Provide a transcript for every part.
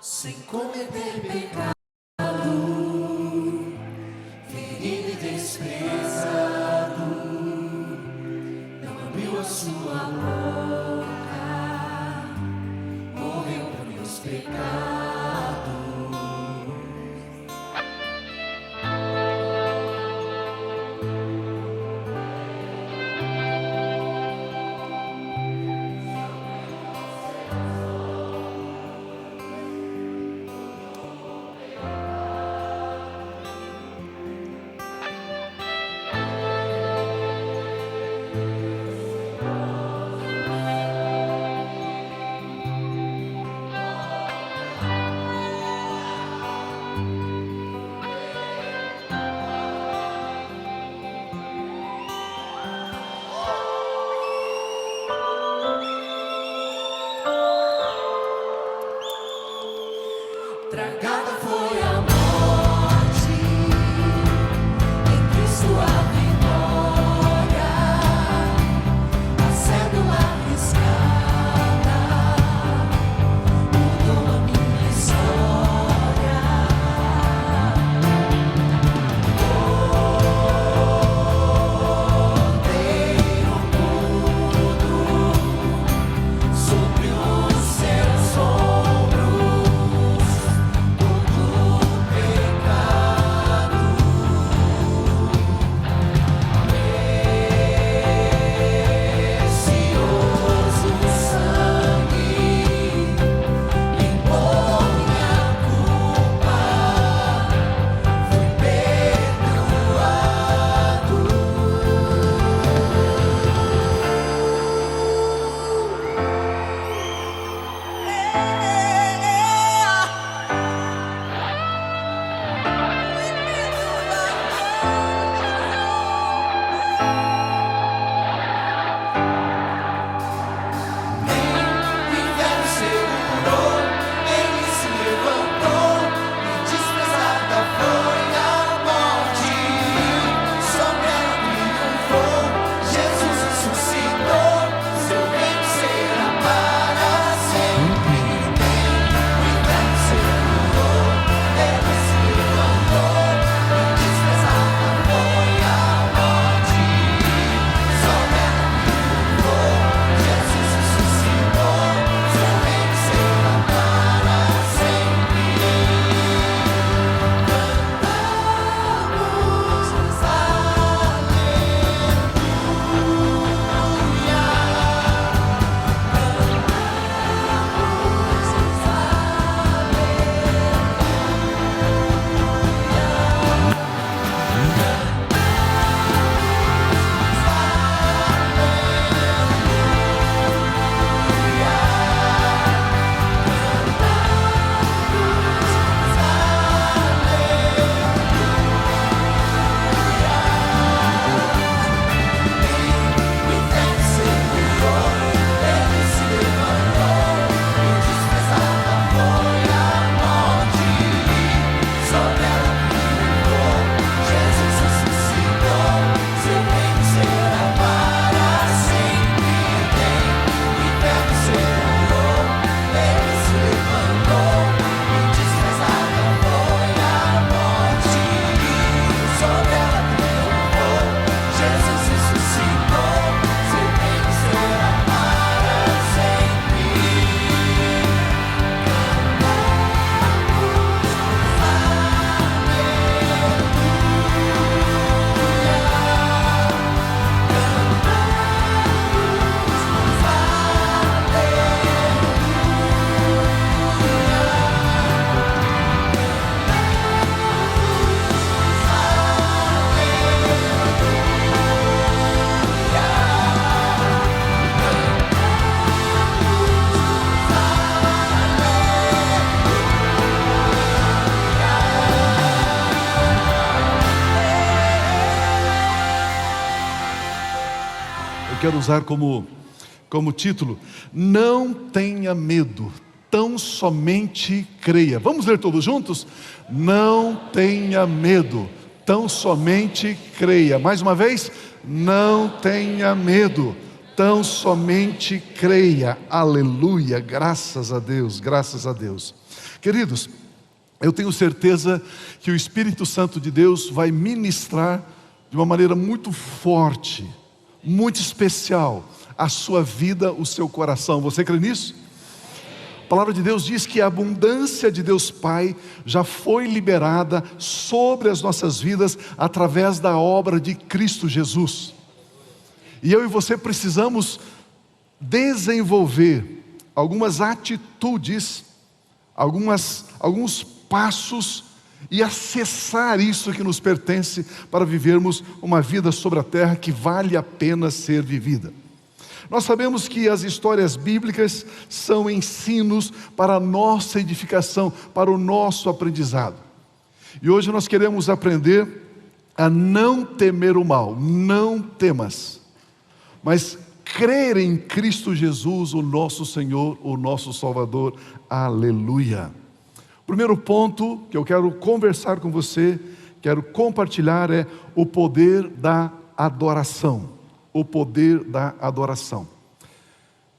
sem cometer pecado, ferido e desprezado, não abriu a sua boca, morreu por meus pecados. Tragada foi a morte, em Cristo a vitória, a cédula riscada, mudou a minha história. Cordeiro mudo sobre os seus ombros, quero usar como título: não tenha medo, tão somente creia. Vamos ler todos juntos? Não tenha medo, tão somente creia. Mais uma vez, não tenha medo, tão somente creia. Aleluia, graças a Deus, graças a Deus. Queridos, eu tenho certeza que o Espírito Santo de Deus vai ministrar de uma maneira muito forte, muito especial, a sua vida, o seu coração. Você crê nisso? A palavra de Deus diz que a abundância de Deus Pai já foi liberada sobre as nossas vidas através da obra de Cristo Jesus. E eu e você precisamos desenvolver algumas atitudes, alguns passos e acessar isso que nos pertence para vivermos uma vida sobre a terra que vale a pena ser vivida. Nós sabemos que as histórias bíblicas são ensinos para a nossa edificação, para o nosso aprendizado. E hoje nós queremos aprender a não temer o mal, não temas, mas crer em Cristo Jesus, o nosso Senhor, o nosso Salvador. Aleluia. O primeiro ponto que eu quero conversar com você, quero compartilhar é o poder da adoração. O poder da adoração.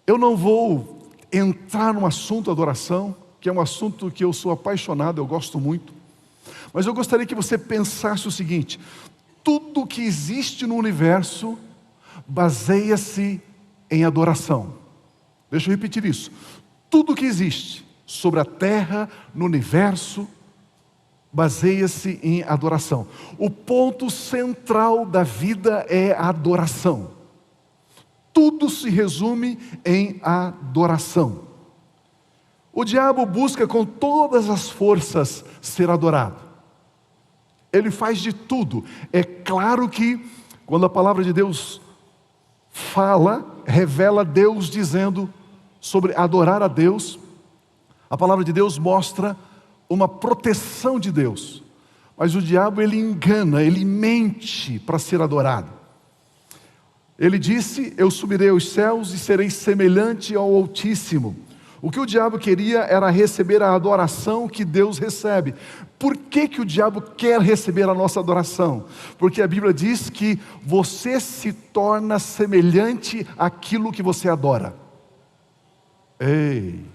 Eu não vou entrar no assunto adoração, que é um assunto que eu sou apaixonado, eu gosto muito. Mas eu gostaria que você pensasse o seguinte: tudo que existe no universo baseia-se em adoração. Deixa eu repetir isso. Tudo que existe sobre a terra, no universo, baseia-se em adoração. O ponto central da vida é a adoração. Tudo se resume em adoração. O diabo busca com todas as forças ser adorado. Ele faz de tudo. É claro que quando a palavra de Deus fala, revela Deus dizendo sobre adorar a Deus, a palavra de Deus mostra uma proteção de Deus. Mas o diabo, ele engana, ele mente para ser adorado. Ele disse: eu subirei aos céus e serei semelhante ao Altíssimo. O que o diabo queria era receber a adoração que Deus recebe. Por que o diabo quer receber a nossa adoração? Porque a Bíblia diz que você se torna semelhante àquilo que você adora. Ei!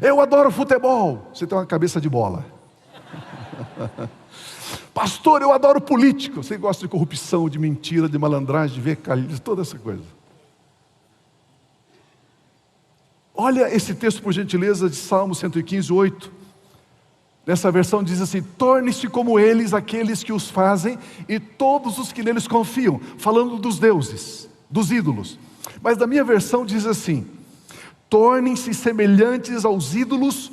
Eu adoro futebol. Você tem uma cabeça de bola. Pastor, eu adoro político. Você gosta de corrupção, de mentira, de malandragem, de vercalho, de toda essa coisa. Olha esse texto, por gentileza, de Salmo 115, 8. Nessa versão diz assim: torne-se como eles aqueles que os fazem e todos os que neles confiam. Falando dos deuses, dos ídolos. Mas na minha versão diz assim: tornem-se semelhantes aos ídolos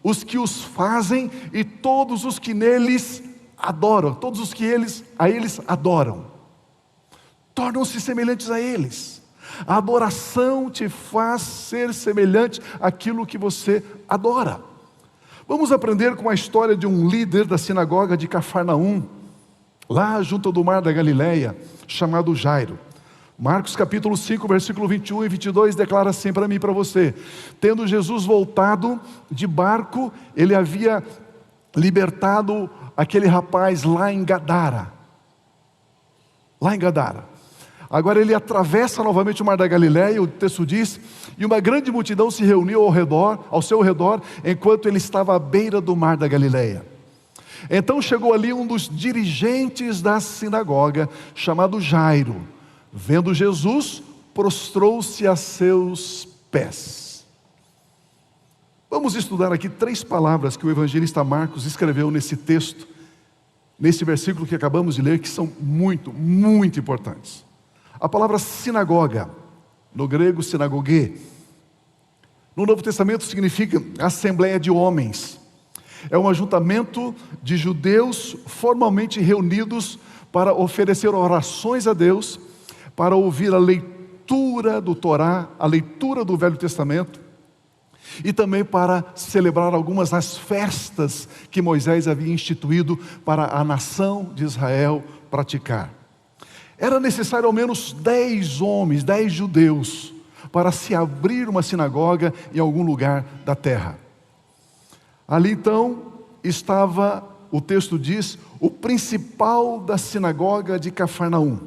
os que os fazem e todos os que neles adoram. Todos os que a eles adoram. Tornam-se semelhantes a eles. A adoração te faz ser semelhante àquilo que você adora. Vamos aprender com a história de um líder da sinagoga de Cafarnaum, lá junto do mar da Galileia, chamado Jairo. Marcos capítulo 5, versículo 21 e 22 declara assim para mim e para você: tendo Jesus voltado de barco, ele havia libertado aquele rapaz lá em Gadara. Lá em Gadara. Agora ele atravessa novamente o mar da Galileia, o texto diz, e uma grande multidão se reuniu ao seu redor, enquanto ele estava à beira do mar da Galileia. Então chegou ali um dos dirigentes da sinagoga, chamado Jairo. Vendo Jesus, prostrou-se a seus pés. Vamos estudar aqui 3 palavras que o evangelista Marcos escreveu nesse texto, nesse versículo que acabamos de ler, que são muito, muito importantes. A palavra sinagoga, no grego sinagogue, no Novo Testamento significa assembleia de homens. É um ajuntamento de judeus formalmente reunidos para oferecer orações a Deus, para ouvir a leitura do Torá, a leitura do Velho Testamento, e também para celebrar algumas das festas que Moisés havia instituído para a nação de Israel praticar. Era necessário ao menos 10 homens, 10 judeus, para se abrir uma sinagoga em algum lugar da terra. Ali então estava, o texto diz, o principal da sinagoga de Cafarnaum.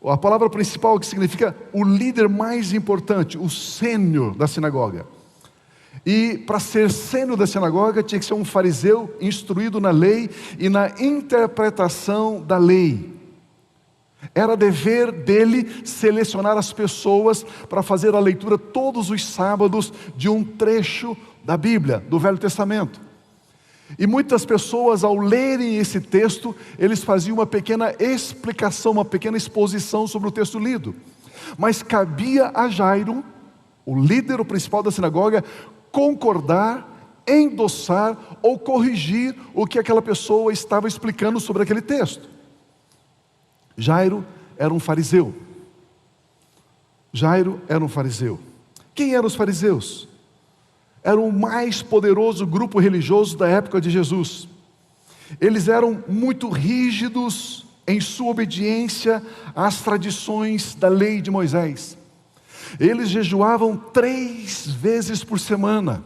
A palavra principal que significa o líder mais importante, o sênior da sinagoga. E para ser sênior da sinagoga tinha que ser um fariseu instruído na lei e na interpretação da lei. Era dever dele selecionar as pessoas para fazer a leitura todos os sábados de um trecho da Bíblia, do Velho Testamento. E muitas pessoas, ao lerem esse texto, eles faziam uma pequena explicação, uma pequena exposição sobre o texto lido. Mas cabia a Jairo, o líder, o principal da sinagoga, concordar, endossar ou corrigir o que aquela pessoa estava explicando sobre aquele texto. Jairo era um fariseu. Jairo era um fariseu. Quem eram os fariseus? Era o mais poderoso grupo religioso da época de Jesus. Eles eram muito rígidos em sua obediência às tradições da lei de Moisés. Eles jejuavam 3 vezes por semana.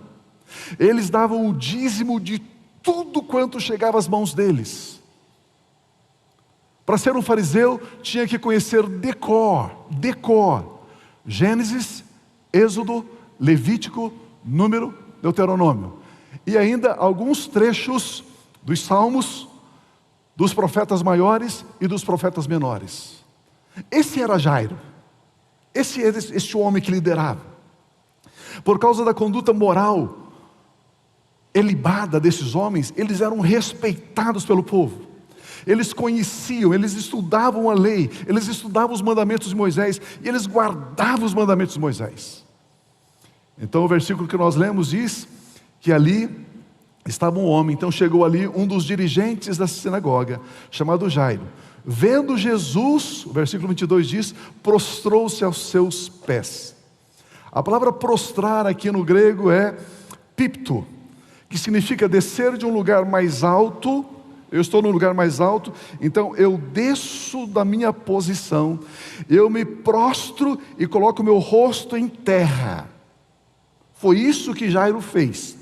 Eles davam o dízimo de tudo quanto chegava às mãos deles. Para ser um fariseu, tinha que conhecer decor. Gênesis, Êxodo, Levítico, Número, Deuteronômio. E ainda alguns trechos dos Salmos, dos profetas maiores e dos profetas menores. Esse era Jairo. Esse homem que liderava. Por causa da conduta moral elibada desses homens, eles eram respeitados pelo povo. Eles conheciam, eles estudavam a lei, eles estudavam os mandamentos de Moisés e eles guardavam os mandamentos de Moisés. Então o versículo que nós lemos diz que ali estava um homem. Então chegou ali um dos dirigentes da sinagoga, chamado Jairo. Vendo Jesus, o versículo 22 diz, prostrou-se aos seus pés. A palavra prostrar aqui no grego é pipto, que significa descer de um lugar mais alto. Eu estou no lugar mais alto, então eu desço da minha posição, eu me prostro e coloco o meu rosto em terra. Foi isso que Jairo fez.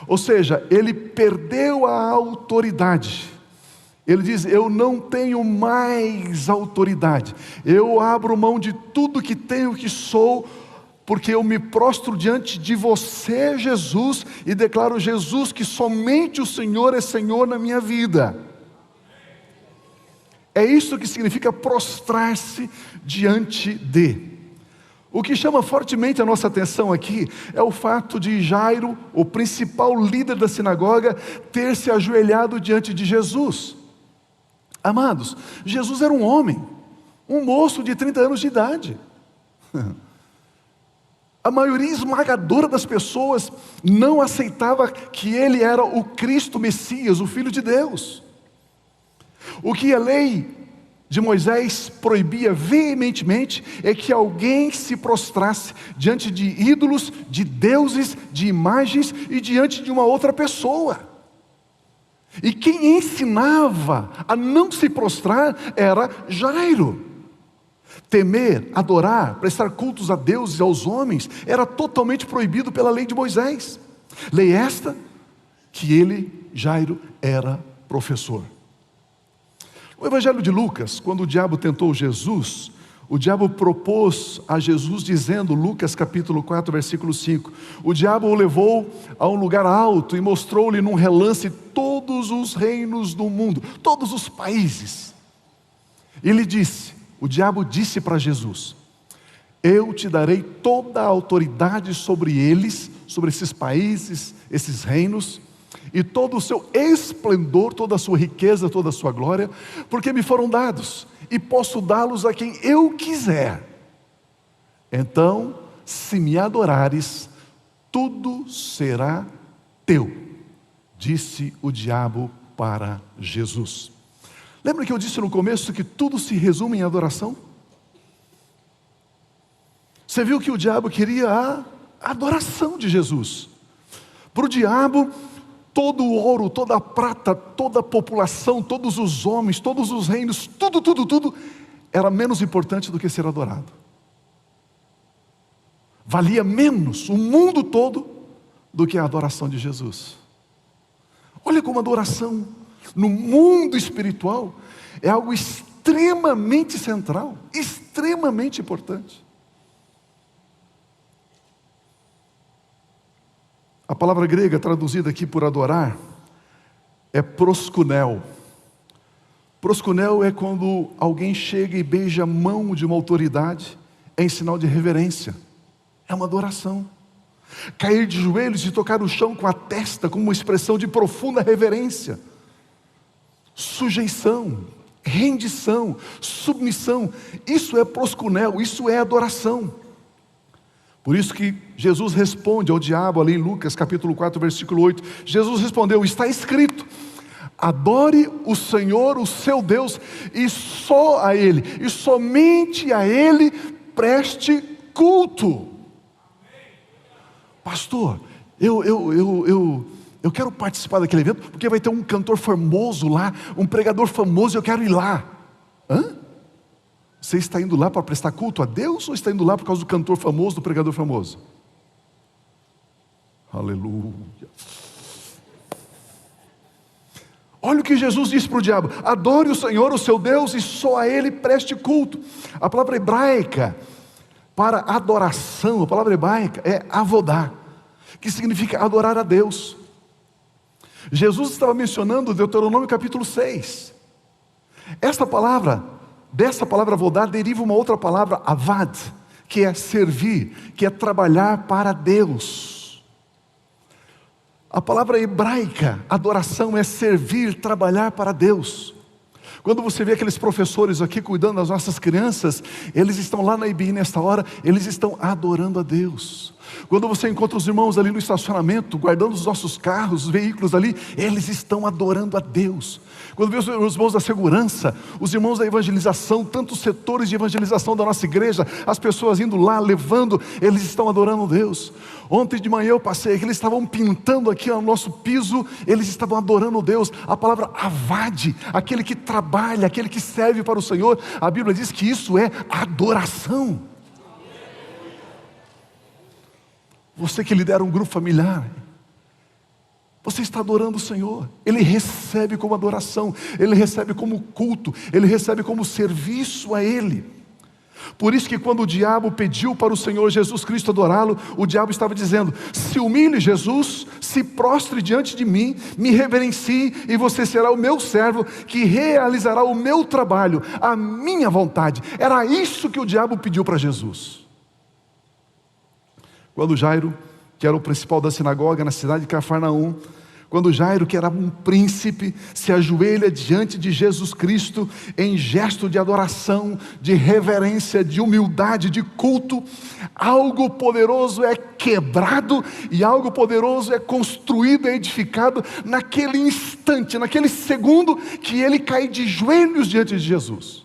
Ou seja, ele perdeu a autoridade. Ele diz, eu não tenho mais autoridade. Eu abro mão de tudo que tenho, que sou, porque eu me prostro diante de você, Jesus, e declaro, Jesus, que somente o Senhor é Senhor na minha vida. É isso que significa prostrar-se diante de. O que chama fortemente a nossa atenção aqui é o fato de Jairo, o principal líder da sinagoga, ter se ajoelhado diante de Jesus. Amados, Jesus era um homem, um moço de 30 anos de idade. A maioria esmagadora das pessoas não aceitava que ele era o Cristo Messias, o Filho de Deus. O que a lei de Moisés proibia veementemente é que alguém se prostrasse diante de ídolos, de deuses, de imagens e diante de uma outra pessoa. E quem ensinava a não se prostrar era Jairo. Temer, adorar, prestar cultos a Deus e aos homens era totalmente proibido pela lei de Moisés. Lei esta que ele, Jairo, era professor. No Evangelho de Lucas, quando o diabo tentou Jesus, o diabo propôs a Jesus dizendo, Lucas capítulo 4, versículo 5, o diabo o levou a um lugar alto e mostrou-lhe num relance todos os reinos do mundo, todos os países. Ele disse, o diabo disse para Jesus, eu te darei toda a autoridade sobre eles, sobre esses países, esses reinos, e todo o seu esplendor, toda a sua riqueza, toda a sua glória, porque me foram dados, e posso dá-los a quem eu quiser. Então, se me adorares, tudo será teu, disse o diabo para Jesus. Lembra que eu disse no começo que tudo se resume em adoração? Você viu que o diabo queria a adoração de Jesus. Para o diabo, todo o ouro, toda a prata, toda a população, todos os homens, todos os reinos, tudo era menos importante do que ser adorado. Valia menos o mundo todo do que a adoração de Jesus. Olha como a adoração no mundo espiritual é algo extremamente extremamente central, extremamente importante. A palavra grega traduzida aqui por adorar é proskunel. Proskunel é quando alguém chega e beija a mão de uma autoridade em sinal de reverência. É uma adoração. Cair de joelhos e tocar o chão com a testa como uma expressão de profunda reverência. Sujeição, rendição, submissão. Isso é proskunel, isso é adoração. Por isso que Jesus responde ao diabo ali em Lucas capítulo 4, versículo 8. Jesus respondeu: está escrito: adore o Senhor, o seu Deus, e só a Ele, e somente a Ele preste culto. Pastor, eu quero participar daquele evento, porque vai ter um cantor famoso lá, um pregador famoso, eu quero ir lá. Hã? Você está indo lá para prestar culto a Deus, ou está indo lá por causa do cantor famoso, do pregador famoso? Aleluia. Olha o que Jesus disse para o diabo: adore o Senhor, o seu Deus, e só a Ele preste culto. A palavra hebraica para adoração, a palavra hebraica é avodá, que significa adorar a Deus. Jesus estava mencionando Deuteronômio capítulo 6. Dessa palavra avodá deriva uma outra palavra, avad, que é servir, que é trabalhar para Deus. A palavra hebraica, adoração, é servir, trabalhar para Deus. Quando você vê aqueles professores aqui cuidando das nossas crianças, eles estão lá na IBI nesta hora, eles estão adorando a Deus. Quando você encontra os irmãos ali no estacionamento, guardando os nossos carros, os veículos ali, eles estão adorando a Deus. Quando vê os irmãos da segurança, os irmãos da evangelização, tantos setores de evangelização da nossa igreja, as pessoas indo lá, levando, eles estão adorando a Deus. Ontem de manhã eu passei aqui, eles estavam pintando aqui o nosso piso, eles estavam adorando a Deus. A palavra avade, aquele que trabalha, aquele que serve para o Senhor, a Bíblia diz que isso é adoração. Você que lidera um grupo familiar, você está adorando o Senhor. Ele recebe como adoração, Ele recebe como culto, Ele recebe como serviço a Ele. Por isso que quando o diabo pediu para o Senhor Jesus Cristo adorá-lo, o diabo estava dizendo: se humilhe Jesus, se prostre diante de mim, me reverencie, e você será o meu servo, que realizará o meu trabalho, a minha vontade. Era isso que o diabo pediu para Jesus. Quando Jairo, que era o principal da sinagoga na cidade de Cafarnaum, quando Jairo, que era um príncipe, se ajoelha diante de Jesus Cristo em gesto de adoração, de reverência, de humildade, de culto, algo poderoso é quebrado e algo poderoso é construído, é edificado naquele instante, naquele segundo que ele cai de joelhos diante de Jesus.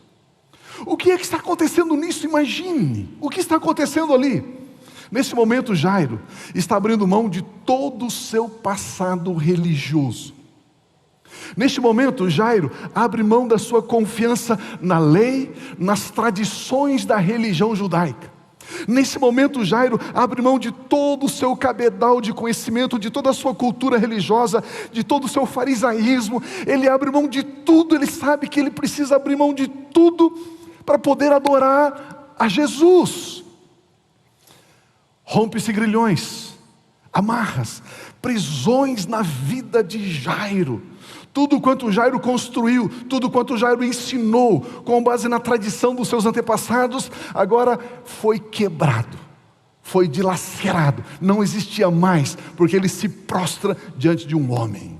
O que é que está acontecendo nisso? Imagine, o que está acontecendo ali? Nesse momento, Jairo está abrindo mão de todo o seu passado religioso. Neste momento, Jairo abre mão da sua confiança na lei, nas tradições da religião judaica. Nesse momento, Jairo abre mão de todo o seu cabedal de conhecimento, de toda a sua cultura religiosa, de todo o seu farisaísmo. Ele abre mão de tudo, ele sabe que ele precisa abrir mão de tudo para poder adorar a Jesus. Rompe-se grilhões, amarras, prisões na vida de Jairo. Tudo quanto Jairo construiu, tudo quanto Jairo ensinou, com base na tradição dos seus antepassados, agora foi quebrado, foi dilacerado, não existia mais, porque ele se prostra diante de um homem.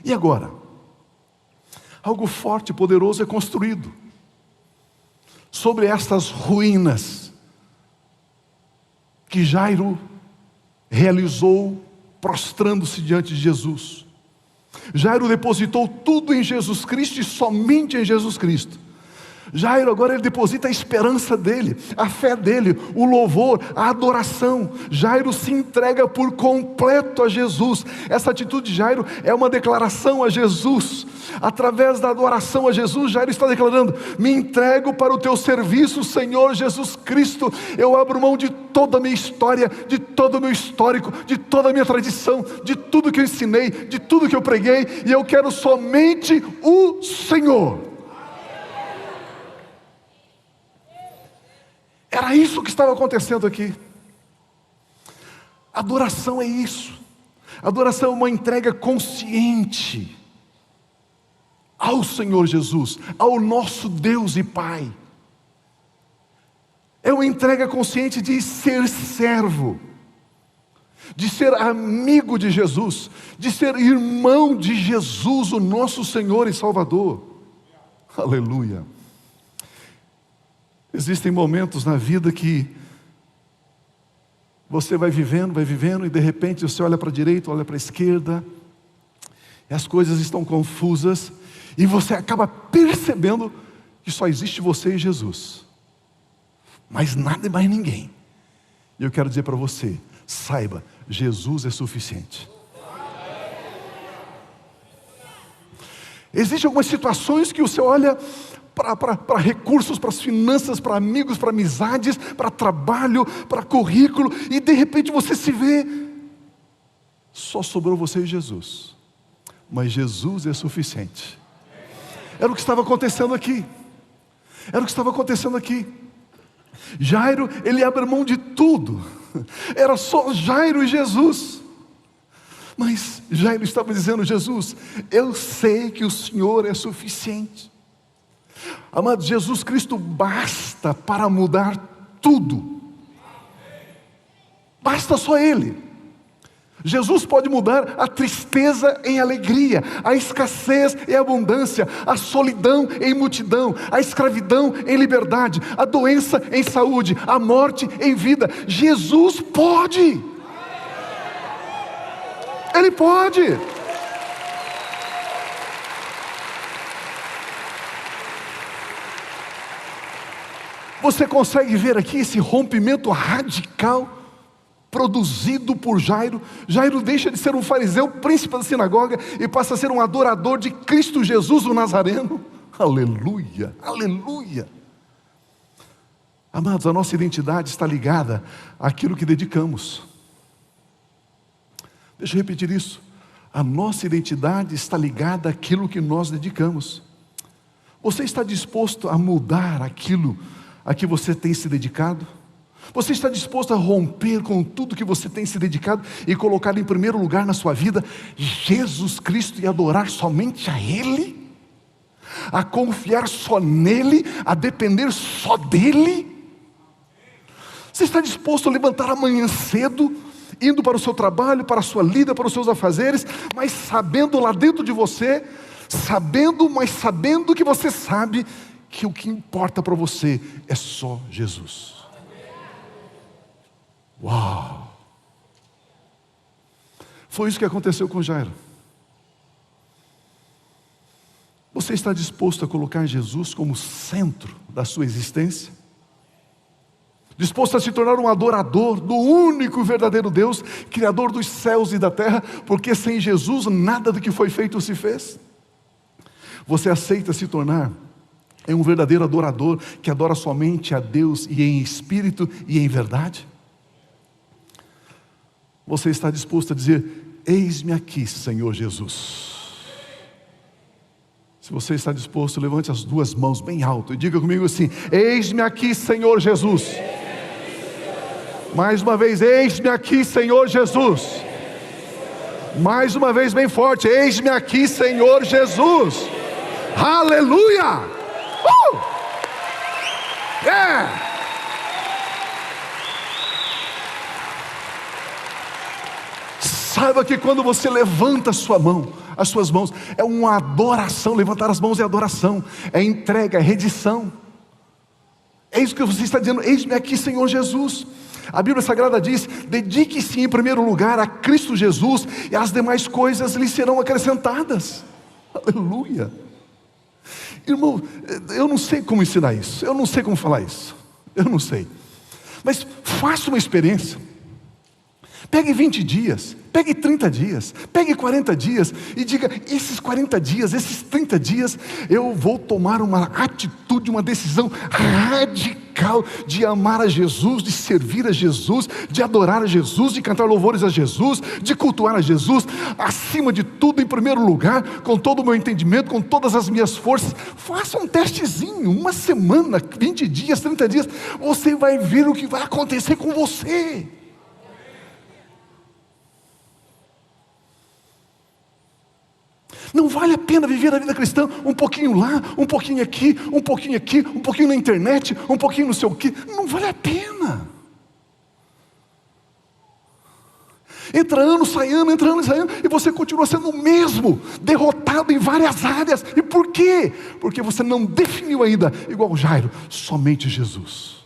E agora? Algo forte e poderoso é construído sobre estas ruínas que Jairo realizou prostrando-se diante de Jesus. Jairo depositou tudo em Jesus Cristo e somente em Jesus Cristo. Jairo agora ele deposita a esperança dele, a fé dele, o louvor, a adoração. Jairo se entrega por completo a Jesus. Essa atitude de Jairo é uma declaração a Jesus. Através da adoração a Jesus, Jairo está declarando: me entrego para o teu serviço, Senhor Jesus Cristo. Eu abro mão de toda a minha história, de todo o meu histórico, de toda a minha tradição, de tudo que eu ensinei, de tudo que eu preguei, e eu quero somente o Senhor. Era isso que estava acontecendo aqui. Adoração é isso. Adoração é uma entrega consciente ao Senhor Jesus, ao nosso Deus e Pai. É uma entrega consciente de ser servo, de ser amigo de Jesus, de ser irmão de Jesus, o nosso Senhor e Salvador. Aleluia. Existem momentos na vida que você vai vivendo, e de repente você olha para a direita, olha para a esquerda, e as coisas estão confusas, e você acaba percebendo que só existe você e Jesus, mas nada e mais ninguém. E eu quero dizer para você, saiba, Jesus é suficiente. Existem algumas situações que você olha para recursos, para as finanças, para amigos, para amizades, para trabalho, para currículo, e de repente você se vê, só sobrou você e Jesus, mas Jesus é suficiente. Era o que estava acontecendo aqui. Era o que estava acontecendo aqui. Jairo, ele abre mão de tudo. Era só Jairo e Jesus. Mas Jairo estava dizendo: Jesus, eu sei que o Senhor é suficiente. Amado, Jesus Cristo basta para mudar tudo. Basta só Ele. Jesus pode mudar a tristeza em alegria, a escassez em abundância, a solidão em multidão, a escravidão em liberdade, a doença em saúde, a morte em vida. Jesus pode. Ele pode. Você consegue ver aqui esse rompimento radical produzido por Jairo. Jairo deixa de ser um fariseu, príncipe da sinagoga, e passa a ser um adorador de Cristo Jesus, o Nazareno. Aleluia, aleluia. Amados, a nossa identidade está ligada àquilo que dedicamos. Deixa eu repetir isso. A nossa identidade está ligada àquilo que nós dedicamos. Você está disposto a mudar aquilo a que você tem se dedicado? Você está disposto a romper com tudo que você tem se dedicado e colocar em primeiro lugar na sua vida Jesus Cristo e adorar somente a Ele? A confiar só nele? A depender só dEle? Você está disposto a levantar amanhã cedo, indo para o seu trabalho, para a sua lida, para os seus afazeres, mas sabendo lá dentro de você, sabendo que você sabe que o que importa para você é só Jesus? Uau! Foi isso que aconteceu com Jairo. Você está disposto a colocar Jesus como centro da sua existência? Disposto a se tornar um adorador do único e verdadeiro Deus, Criador dos céus e da terra, porque sem Jesus nada do que foi feito se fez? Você aceita se tornar um verdadeiro adorador, que adora somente a Deus e em espírito e em verdade? Você está disposto a dizer: eis-me aqui, Senhor Jesus? Se você está disposto, levante as duas mãos bem alto e diga comigo assim: eis-me aqui, Senhor Jesus. Mais uma vez: eis-me aqui, Senhor Jesus. Mais uma vez bem forte: eis-me aqui, Senhor Jesus. Aleluia! Yeah! Saiba que quando você levanta a sua mão, as suas mãos, é uma adoração. Levantar as mãos é adoração, é entrega, é rendição. É isso que você está dizendo: eis-me aqui, Senhor Jesus. A Bíblia Sagrada diz: dedique-se em primeiro lugar a Cristo Jesus, e as demais coisas lhe serão acrescentadas. Aleluia. Irmão, eu não sei como ensinar isso, eu não sei como falar isso, eu não sei. Mas faça uma experiência. Pegue 20 dias, pegue 30 dias, pegue 40 dias e diga: esses 40 dias, esses 30 dias, eu vou tomar uma atitude, uma decisão radical radical de amar a Jesus, de servir a Jesus, de adorar a Jesus, de cantar louvores a Jesus, de cultuar a Jesus, acima de tudo, em primeiro lugar, com todo o meu entendimento, com todas as minhas forças. Faça um testezinho, uma semana, 20 dias, 30 dias, você vai ver o que vai acontecer com você. Não vale a pena viver a vida cristã um pouquinho lá, um pouquinho aqui, um pouquinho aqui, um pouquinho na internet, um pouquinho não sei o quê. Não vale a pena. Entra ano, sai ano, e você continua sendo o mesmo, derrotado em várias áreas. E por quê? Porque você não definiu ainda, igual Jairo, somente Jesus.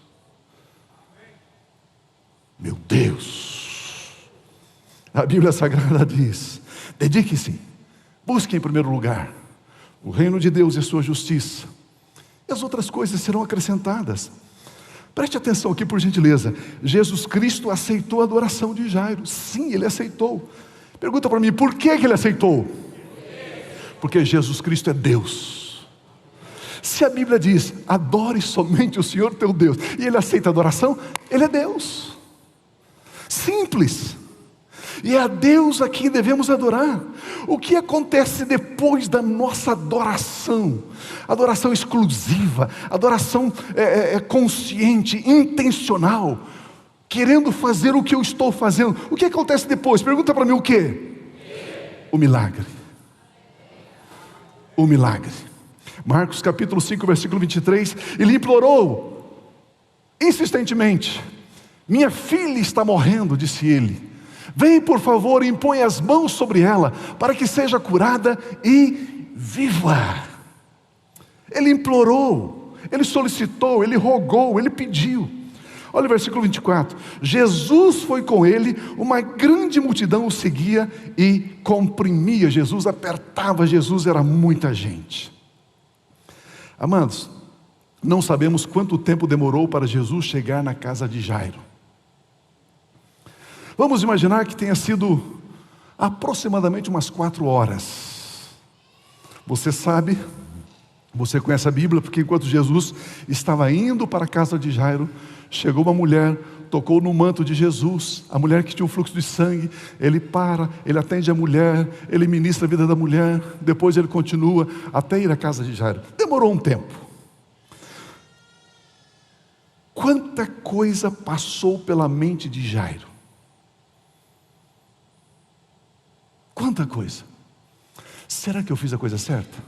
Meu Deus! A Bíblia Sagrada diz: dedique-se, busque em primeiro lugar o reino de Deus e a sua justiça, e as outras coisas serão acrescentadas. Preste atenção aqui, por gentileza. Jesus Cristo aceitou a adoração de Jairo. Sim, ele aceitou. Pergunta para mim, por que ele aceitou? Porque Jesus Cristo é Deus. Se a Bíblia diz, adore somente o Senhor teu Deus, e ele aceita a adoração, ele é Deus. Simples. E é a Deus a quem devemos adorar. O que acontece depois da nossa adoração? Adoração exclusiva, adoração consciente, intencional, querendo fazer o que eu estou fazendo. O que acontece depois? Pergunta para mim o quê? O milagre. O milagre. Marcos capítulo 5, versículo 23, ele implorou insistentemente: minha filha está morrendo, disse ele. Vem por favor e impõe as mãos sobre ela, para que seja curada e viva. Ele implorou, ele solicitou, ele rogou, ele pediu. Olha o versículo 24. Jesus foi com ele, uma grande multidão o seguia e comprimia Jesus, apertava Jesus, era muita gente. Amados, não sabemos quanto tempo demorou para Jesus chegar na casa de Jairo. Vamos imaginar que tenha sido aproximadamente umas 4 horas. Você sabe, você conhece a Bíblia, porque enquanto Jesus estava indo para a casa de Jairo, chegou uma mulher, tocou no manto de Jesus, a mulher que tinha um fluxo de sangue. Ele para, ele atende a mulher, ele ministra a vida da mulher, depois ele continua até ir à casa de Jairo. Demorou um tempo. Quanta coisa passou pela mente de Jairo? Quanta coisa. Será que eu fiz a coisa certa?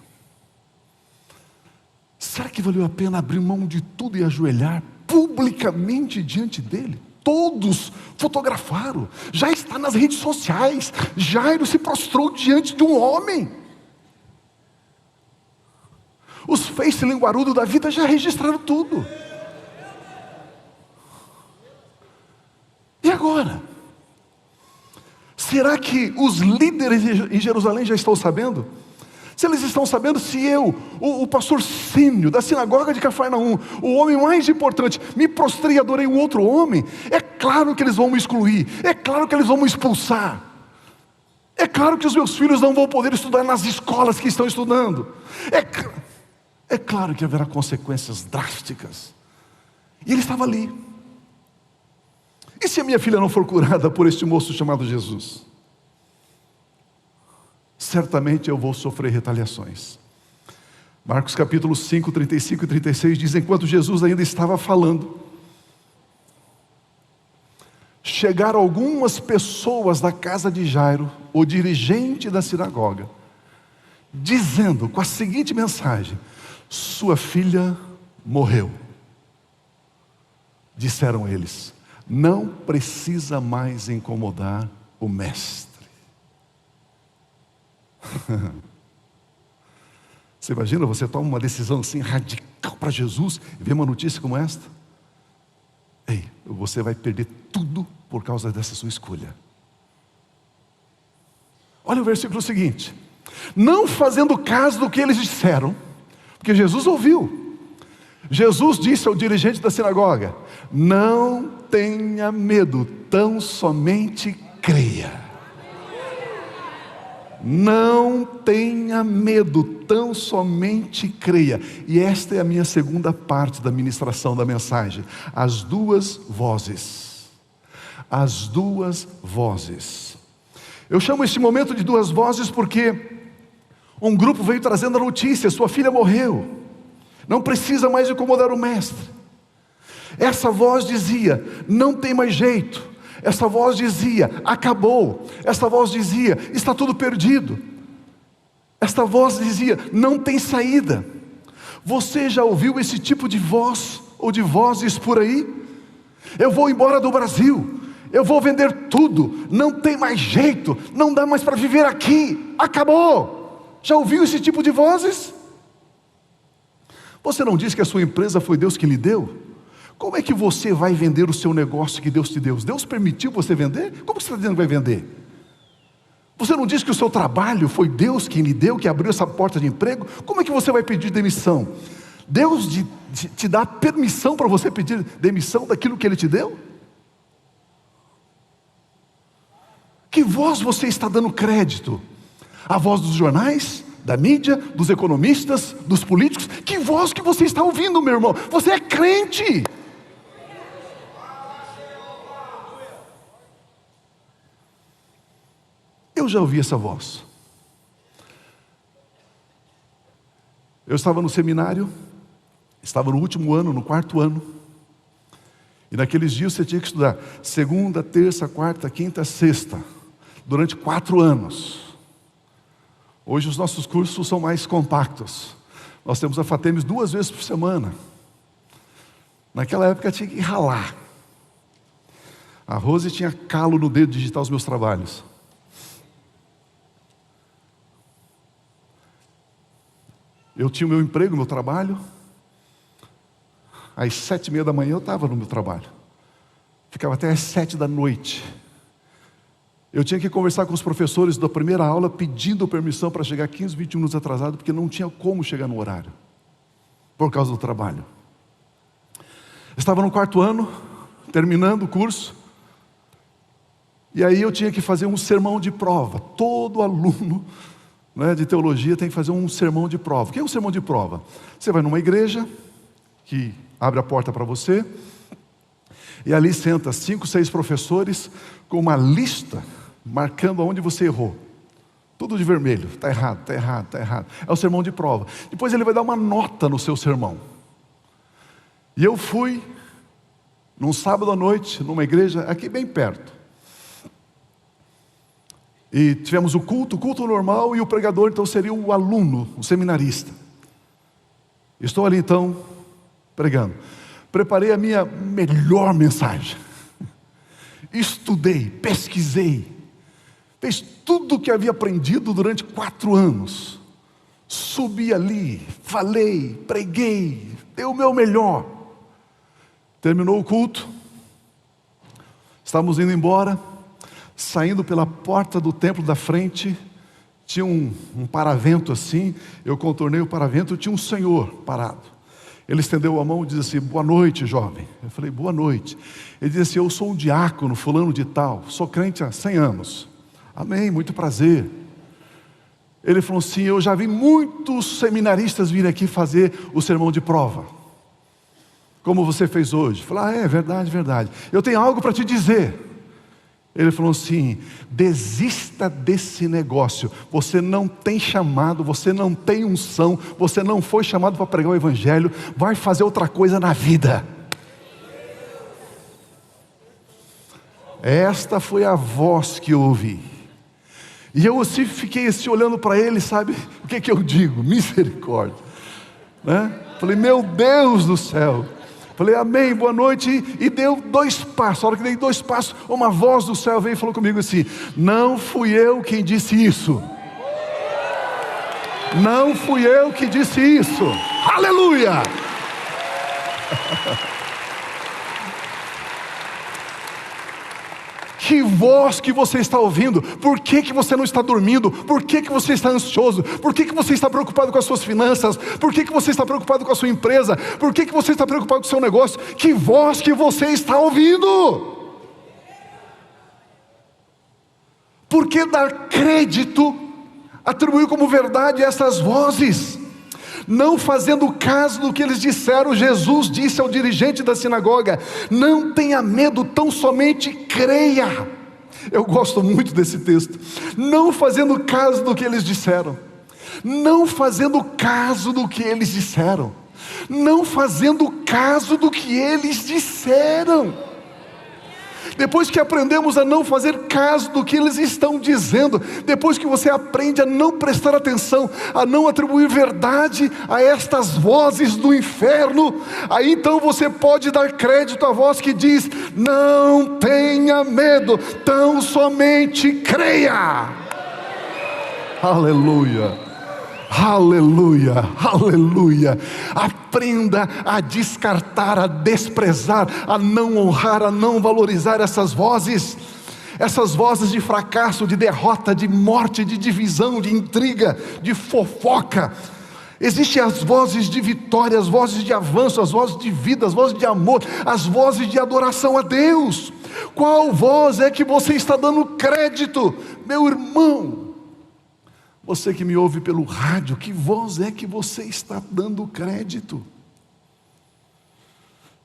Será que valeu a pena abrir mão de tudo e ajoelhar publicamente diante dele? Todos fotografaram, já está nas redes sociais. Jairo se prostrou diante de um homem. Os Face linguarudo da vida já registraram tudo. E agora? Será que os líderes em Jerusalém já estão sabendo? Se eles estão sabendo, se eu, o pastor Sênio, da sinagoga de Cafarnaum, o homem mais importante, me prostrei e adorei um outro homem, é claro que eles vão me excluir, é claro que eles vão me expulsar, é claro que os meus filhos não vão poder estudar nas escolas que estão estudando, é claro que haverá consequências drásticas. E ele estava ali. E se a minha filha não for curada por este moço chamado Jesus? Certamente eu vou sofrer retaliações. Marcos capítulo 5, 35 e 36 diz: enquanto Jesus ainda estava falando, chegaram algumas pessoas da casa de Jairo, o dirigente da sinagoga, dizendo com a seguinte mensagem: sua filha morreu. Disseram eles: não precisa mais incomodar o mestre. Você imagina, você toma uma decisão assim radical para Jesus e vê uma notícia como esta? Ei, você vai perder tudo por causa dessa sua escolha. Olha o versículo seguinte: não fazendo caso do que eles disseram, porque Jesus ouviu. Jesus disse ao dirigente da sinagoga: não tenha medo, tão somente creia. Não tenha medo, tão somente creia. E esta é a minha segunda parte da ministração da mensagem. As duas vozes. As duas vozes. Eu chamo este momento de duas vozes porque um grupo veio trazendo a notícia: sua filha morreu, não precisa mais incomodar o mestre. Essa voz dizia: não tem mais jeito. Essa voz dizia: acabou. Essa voz dizia: está tudo perdido. Esta voz dizia: não tem saída. Você já ouviu esse tipo de voz ou de vozes por aí? Eu vou embora do Brasil, eu vou vender tudo, não tem mais jeito, não dá mais para viver aqui, acabou. Já ouviu esse tipo de vozes? Você não disse que a sua empresa foi Deus que lhe deu? Como é que você vai vender o seu negócio que Deus te deu? Deus permitiu você vender? Como você está dizendo que vai vender? Você não disse que o seu trabalho foi Deus quem lhe deu, que abriu essa porta de emprego? Como é que você vai pedir demissão? Deus te dá permissão para você pedir demissão daquilo que Ele te deu? Que voz você está dando crédito? A voz dos jornais? Da mídia? Dos economistas? Dos políticos? Que voz que você está ouvindo, meu irmão? Você é crente! Eu já ouvi essa voz. Eu estava no seminário, estava no último ano, no 4º ano, e naqueles dias você tinha que estudar segunda, terça, quarta, quinta, sexta, durante 4 anos. Hoje os nossos cursos são mais compactos. Nós temos a FATEMES 2 vezes por semana. Naquela época tinha que ralar. A Rose tinha calo no dedo de digitar os meus trabalhos. Eu tinha o meu emprego, meu trabalho. Às 7h30 da manhã eu estava no meu trabalho. Ficava até às 7 da noite. Eu tinha que conversar com os professores da primeira aula, pedindo permissão para chegar 15, 20 minutos atrasado, porque não tinha como chegar no horário, por causa do trabalho. Estava no 4º ano, terminando o curso, e aí eu tinha que fazer um sermão de prova. Todo aluno de teologia tem que fazer um sermão de prova. O que é um sermão de prova? Você vai numa igreja, que abre a porta para você, e ali senta 5, 6 professores, com uma lista, marcando aonde você errou. Tudo de vermelho, está errado, está errado, está errado. É o sermão de prova. Depois ele vai dar uma nota no seu sermão. E eu fui, num sábado à noite, numa igreja aqui bem perto. E tivemos o culto normal, e o pregador então seria o aluno, o seminarista. Estou ali então, pregando. Preparei a minha melhor mensagem. Estudei, pesquisei. Fez tudo o que havia aprendido durante 4 anos. Subi ali, falei, preguei, dei o meu melhor. Terminou o culto. Estávamos indo embora. Saindo pela porta do templo da frente, tinha um paravento assim. Eu contornei o paravento, tinha um senhor parado. Ele estendeu a mão e disse assim: boa noite, jovem. Eu falei: boa noite. Ele disse assim: eu sou um diácono, fulano de tal, sou crente há 100 anos. Amém, muito prazer. Ele falou assim: eu já vi muitos seminaristas virem aqui fazer o sermão de prova, como você fez hoje. Eu falei: é verdade, verdade. Eu tenho algo para te dizer. Ele falou assim: desista desse negócio. Você não tem chamado, você não tem unção, você não foi chamado para pregar o evangelho. Vai fazer outra coisa na vida. Esta foi a voz que eu ouvi. E eu assim fiquei assim olhando para ele, sabe? O que eu digo? Misericórdia, né? Falei: meu Deus do céu. Falei: amém, boa noite. E deu 2 passos. A hora que dei 2 passos, uma voz do céu veio e falou comigo assim: não fui eu quem disse isso. Não fui eu que disse isso. Aleluia. Que voz que você está ouvindo? Por que você não está dormindo? Por que você está ansioso? Por que você está preocupado com as suas finanças? Por que você está preocupado com a sua empresa? Por que você está preocupado com o seu negócio? Que voz que você está ouvindo? Por que dar crédito atribuiu como verdade essas vozes. Não fazendo caso do que eles disseram, Jesus disse ao dirigente da sinagoga: não tenha medo, tão somente creia. Eu gosto muito desse texto. Não fazendo caso do que eles disseram. Não fazendo caso do que eles disseram. Não fazendo caso do que eles disseram. Depois que aprendemos a não fazer caso do que eles estão dizendo, depois que você aprende a não prestar atenção, a não atribuir verdade a estas vozes do inferno, aí então você pode dar crédito à voz que diz: não tenha medo, tão somente creia. Aleluia. Aleluia, aleluia. Aprenda a descartar, a desprezar, a não honrar, a não valorizar essas vozes de fracasso, de derrota, de morte, de divisão, de intriga, de fofoca. Existem as vozes de vitória, as vozes de avanço, as vozes de vida, as vozes de amor, as vozes de adoração a Deus. Qual voz é que você está dando crédito, meu irmão? Você que me ouve pelo rádio, que voz é que você está dando crédito?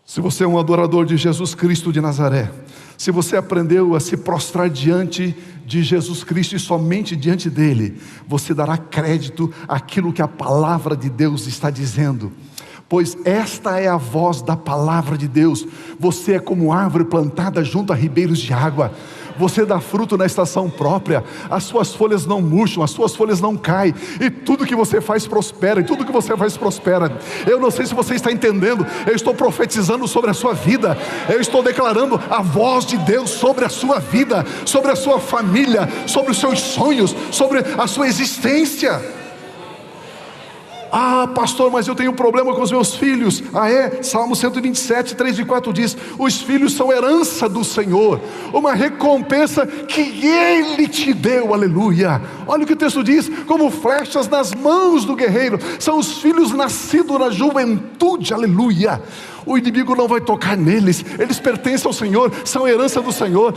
Se você é um adorador de Jesus Cristo de Nazaré, se você aprendeu a se prostrar diante de Jesus Cristo e somente diante dele, você dará crédito àquilo que a palavra de Deus está dizendo. Pois esta é a voz da palavra de Deus. Você é como árvore plantada junto a ribeiros de água. Você dá fruto na estação própria, as suas folhas não murcham, as suas folhas não caem, e tudo que você faz prospera, e tudo que você faz prospera. Eu não sei se você está entendendo, eu estou profetizando sobre a sua vida, eu estou declarando a voz de Deus sobre a sua vida, sobre a sua família, sobre os seus sonhos, sobre a sua existência. Ah, pastor, mas eu tenho um problema com os meus filhos. Ah, é? Salmo 127, 3 e 4 diz: os filhos são herança do Senhor, uma recompensa que Ele te deu, aleluia. Olha o que o texto diz: como flechas nas mãos do guerreiro, são os filhos nascidos na juventude, aleluia. O inimigo não vai tocar neles, eles pertencem ao Senhor, são herança do Senhor.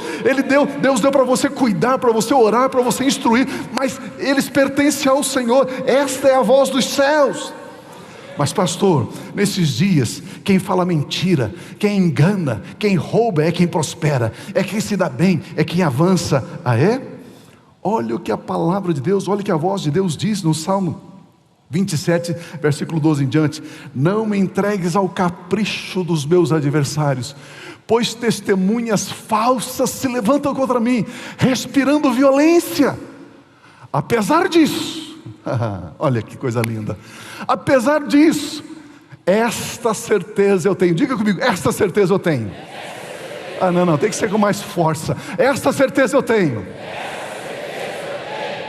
Deus deu para você cuidar, para você orar, para você instruir, mas eles pertencem ao Senhor. Esta é a voz dos céus. Mas pastor, nesses dias, quem fala mentira, quem engana, quem rouba é quem prospera, é quem se dá bem, é quem avança. Ah, é? Olha o que a palavra de Deus, olha o que a voz de Deus diz no Salmo 27, versículo 12 em diante: não me entregues ao capricho dos meus adversários, pois testemunhas falsas se levantam contra mim, respirando violência. Apesar disso, olha que coisa linda, apesar disso, esta certeza eu tenho. Diga comigo: esta certeza eu tenho. Ah, não, tem que ser com mais força. Esta certeza eu tenho.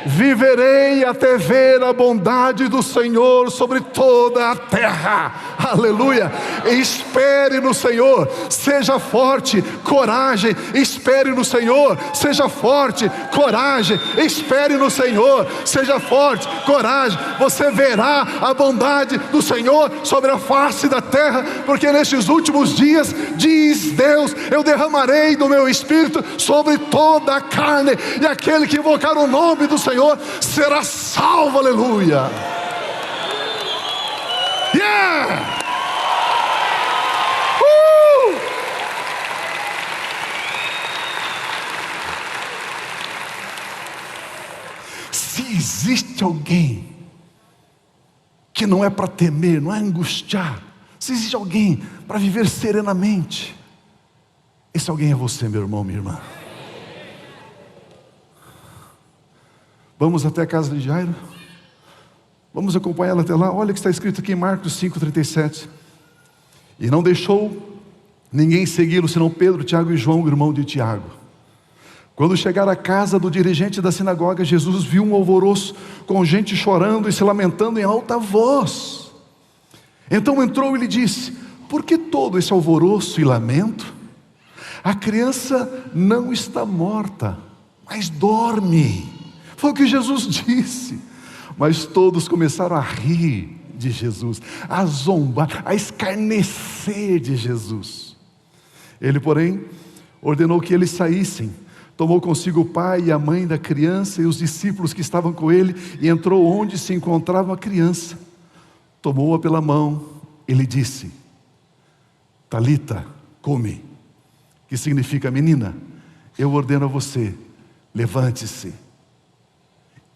Viverei até ver a bondade do Senhor sobre toda a terra, aleluia. Espere no Senhor, seja forte, coragem. Espere no Senhor, seja forte, coragem. Espere no Senhor, seja forte, coragem. Você verá a bondade do Senhor sobre a face da terra, porque nestes últimos dias, diz Deus, eu derramarei do meu Espírito sobre toda a carne, e aquele que invocar o nome do Senhor será salvo, aleluia. Yeah! Se existe alguém que não é para temer, não é angustiar, se existe alguém para viver serenamente, esse alguém é você, meu irmão, minha irmã. Vamos até a casa de Jairo, vamos acompanhá-la até lá. Olha o que está escrito aqui em Marcos 5,37. E não deixou ninguém segui-lo, senão Pedro, Tiago e João, irmão de Tiago. Quando chegaram à casa do dirigente da sinagoga, Jesus viu um alvoroço, com gente chorando e se lamentando em alta voz. Então entrou e lhe disse: por que todo esse alvoroço e lamento? A criança não está morta, mas dorme. Foi o que Jesus disse. Mas todos começaram a rir de Jesus, a zombar, a escarnecer de Jesus. Ele, porém, ordenou que eles saíssem. Tomou consigo o pai e a mãe da criança e os discípulos que estavam com ele e entrou onde se encontrava a criança. Tomou-a pela mão e lhe disse: Talita, cumi, que significa: menina, eu ordeno a você, levante-se.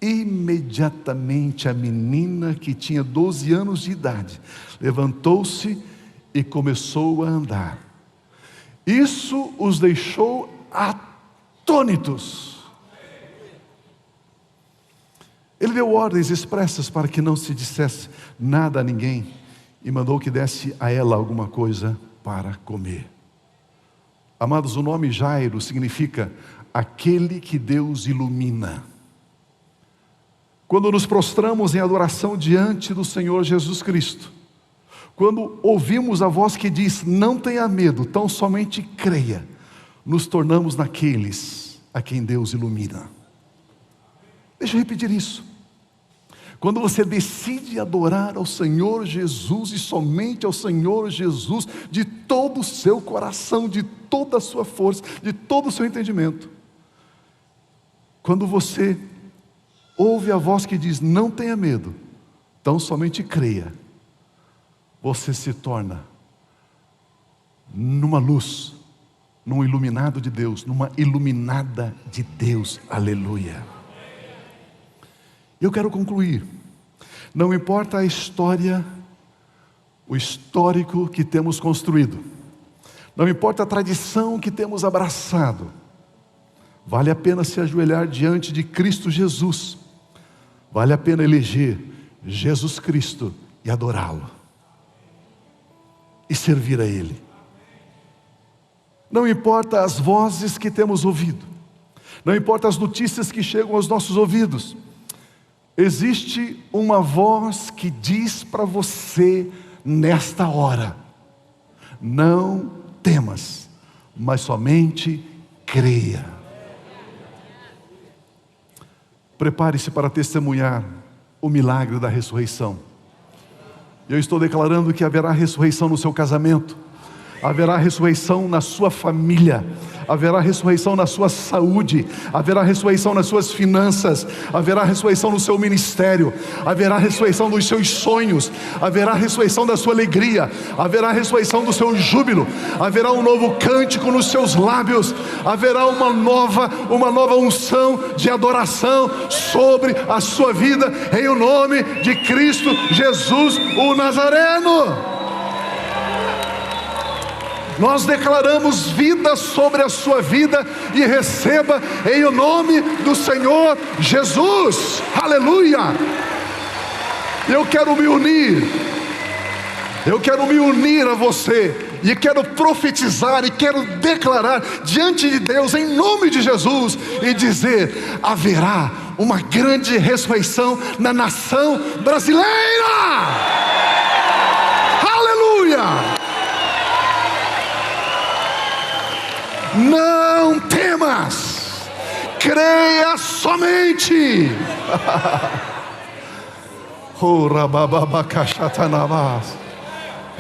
Imediatamente a menina, que tinha 12 anos de idade, levantou-se e começou a andar. Isso os deixou atônitos. Ele deu ordens expressas para que não se dissesse nada a ninguém e mandou que desse a ela alguma coisa para comer. Amados, o nome Jairo significa aquele que Deus ilumina. Quando nos prostramos em adoração diante do Senhor Jesus Cristo, quando ouvimos a voz que diz: não tenha medo, tão somente creia, nos tornamos naqueles a quem Deus ilumina. Deixa eu repetir isso. Quando você decide adorar ao Senhor Jesus e somente ao Senhor Jesus, de todo o seu coração, de toda a sua força, de todo o seu entendimento, quando você ouve a voz que diz: não tenha medo, tão somente creia, você se torna numa luz, num iluminado de Deus, numa iluminada de Deus. Aleluia. Eu quero concluir. Não importa a história, o histórico que temos construído, não importa a tradição que temos abraçado, vale a pena se ajoelhar diante de Cristo Jesus, vale a pena eleger Jesus Cristo e adorá-lo, e servir a Ele. Não importa as vozes que temos ouvido, não importa as notícias que chegam aos nossos ouvidos, existe uma voz que diz para você nesta hora: não temas, mas somente creia. Prepare-se para testemunhar o milagre da ressurreição. Eu estou declarando que haverá ressurreição no seu casamento, haverá ressurreição na sua família, haverá ressurreição na sua saúde, haverá ressurreição nas suas finanças, haverá ressurreição no seu ministério, haverá ressurreição dos seus sonhos, haverá ressurreição da sua alegria, haverá ressurreição do seu júbilo, haverá um novo cântico nos seus lábios, haverá uma nova unção de adoração sobre a sua vida, em o nome de Cristo Jesus, o Nazareno. Nós declaramos vida sobre a sua vida e receba em o nome do Senhor Jesus. Aleluia! Eu quero me unir a você e quero profetizar e quero declarar diante de Deus em nome de Jesus e dizer: haverá uma grande ressurreição na nação brasileira. Aleluia! Não temas, creia somente.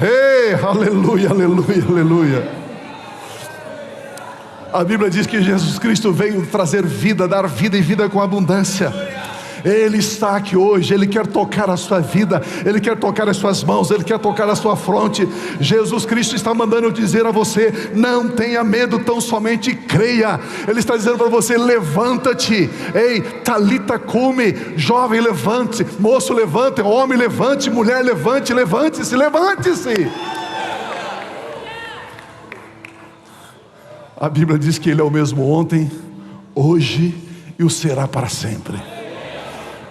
Ei, aleluia, aleluia, aleluia. A Bíblia diz que Jesus Cristo veio trazer vida, dar vida e vida com abundância. Ele está aqui hoje, Ele quer tocar a sua vida, Ele quer tocar as suas mãos, Ele quer tocar a sua fronte. Jesus Cristo está mandando eu dizer a você: não tenha medo, tão somente creia. Ele está dizendo para você: levanta-te. Ei, Talita cumi, jovem levante-se, moço levante, homem levante, mulher levante, levante-se, levante-se. A Bíblia diz que Ele é o mesmo ontem, hoje e o será para sempre.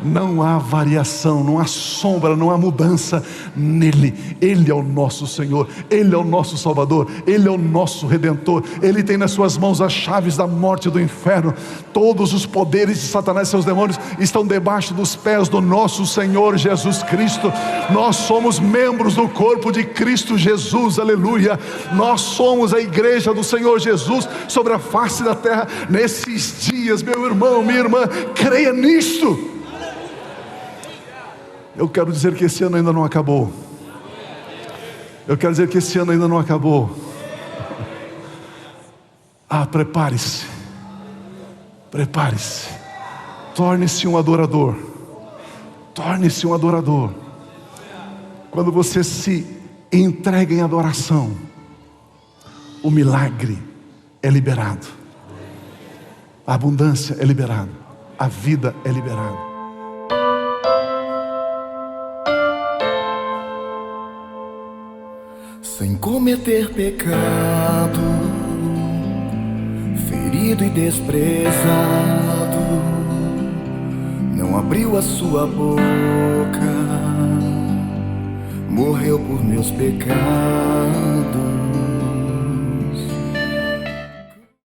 Não há variação, não há sombra, não há mudança nele. Ele é o nosso Senhor, Ele é o nosso Salvador, Ele é o nosso Redentor. Ele tem nas suas mãos as chaves da morte e do inferno. Todos os poderes de Satanás e seus demônios estão debaixo dos pés do nosso Senhor Jesus Cristo. Nós somos membros do corpo de Cristo Jesus, aleluia. Nós somos a igreja do Senhor Jesus sobre a face da terra nesses dias. Meu irmão, minha irmã, creia nisto. Eu quero dizer que esse ano ainda não acabou. Eu quero dizer que esse ano ainda não acabou. Prepare-se. Prepare-se. Torne-se um adorador. Torne-se um adorador. Quando você se entrega em adoração, o milagre é liberado. A abundância é liberada. A vida é liberada. Sem cometer pecado, ferido e desprezado, não abriu a sua boca, morreu por meus pecados.